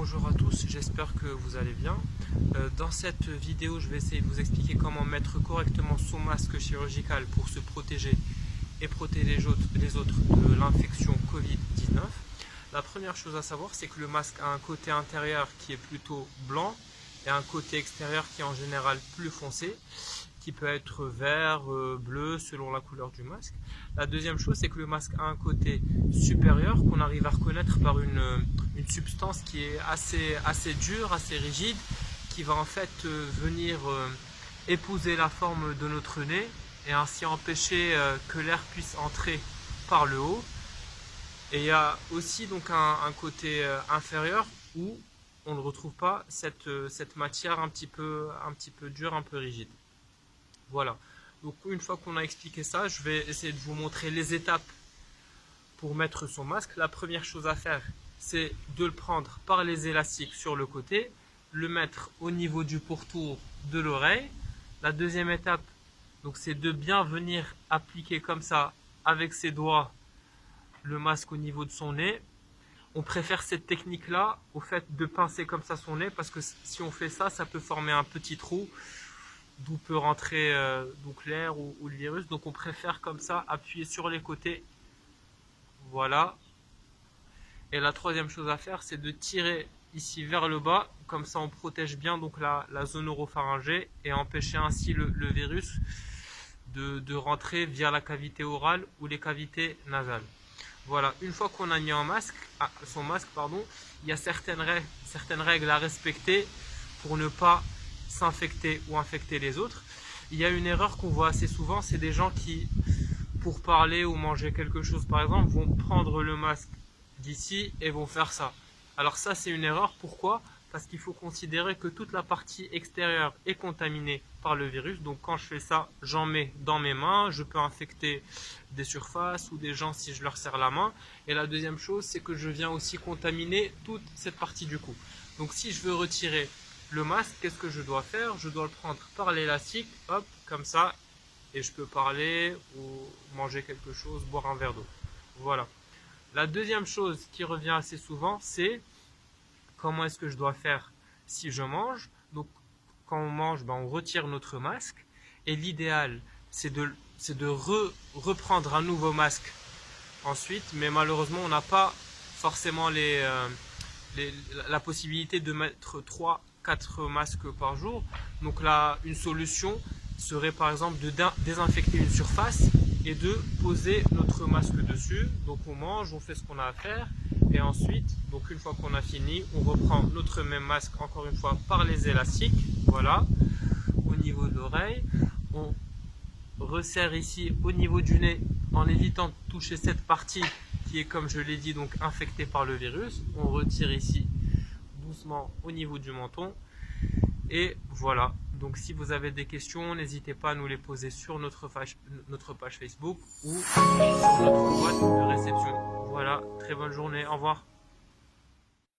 bonjour à tous, j'espère que vous allez bien. Dans cette vidéo, je vais essayer de vous expliquer comment mettre correctement son masque chirurgical pour se protéger et protéger les autres de l'infection Covid-19. La première chose à savoir, c'est que le masque a un côté intérieur qui est plutôt blanc et un côté extérieur qui est en général plus foncé, qui peut être vert, bleu, selon la couleur du masque. La deuxième chose, c'est que le masque a un côté supérieur qu'on arrive à reconnaître par une substance qui est assez dure, assez rigide, qui va en fait venir épouser la forme de notre nez et ainsi empêcher que l'air puisse entrer par le haut. Et il y a aussi donc un côté inférieur où on ne retrouve pas cette matière un petit peu dure, un peu rigide. Voilà, donc une fois qu'on a expliqué ça, je vais essayer de vous montrer les étapes pour mettre son masque. La première chose à faire, c'est de le prendre par les élastiques sur le côté, le mettre au niveau du pourtour de l'oreille. La deuxième étape, donc, c'est de bien venir appliquer comme ça avec ses doigts le masque au niveau de son nez. On préfère cette technique-là au fait de pincer comme ça son nez parce que si on fait ça, ça peut former un petit trou d'où peut rentrer donc l'air ou le virus. Donc on préfère comme ça appuyer sur les côtés. Voilà. Et la troisième chose à faire, c'est de tirer ici vers le bas. Comme ça on protège bien donc la zone oropharyngée et empêcher ainsi le virus de rentrer via la cavité orale ou les cavités nasales. Voilà, une fois qu'on a mis son masque, il y a certaines règles à respecter pour ne pas s'infecter ou infecter les autres. Il y a une erreur qu'on voit assez souvent, c'est des gens qui, pour parler ou manger quelque chose par exemple, vont prendre le masque d'ici et vont faire ça. Alors ça, c'est une erreur. Pourquoi ? Parce qu'il faut considérer que toute la partie extérieure est contaminée par le virus. Donc quand je fais ça, j'en mets dans mes mains, je peux infecter des surfaces ou des gens si je leur serre la main. Et la deuxième chose, c'est que je viens aussi contaminer toute cette partie du cou. Donc si je veux retirer le masque, qu'est-ce que je dois faire ? Je dois le prendre par l'élastique, hop, comme ça, et je peux parler ou manger quelque chose, boire un verre d'eau. Voilà. La deuxième chose qui revient assez souvent, c'est comment est-ce que je dois faire si je mange. Donc quand on mange, on retire notre masque. Et l'idéal, c'est de reprendre un nouveau masque ensuite. Mais malheureusement, on n'a pas forcément la possibilité de mettre 3-4 masques par jour. Donc là, une solution serait par exemple de désinfecter une surface et de poser notre masque dessus. Donc on mange, on fait ce qu'on a à faire. Et ensuite, donc une fois qu'on a fini, on reprend notre même masque encore une fois par les élastiques, voilà, au niveau de l'oreille. On resserre ici au niveau du nez en évitant de toucher cette partie qui est, comme je l'ai dit, donc infectée par le virus. On retire ici doucement au niveau du menton. Et voilà, donc si vous avez des questions, n'hésitez pas à nous les poser sur notre page Facebook ou sur notre boîte de réception. Voilà, très bonne journée, au revoir.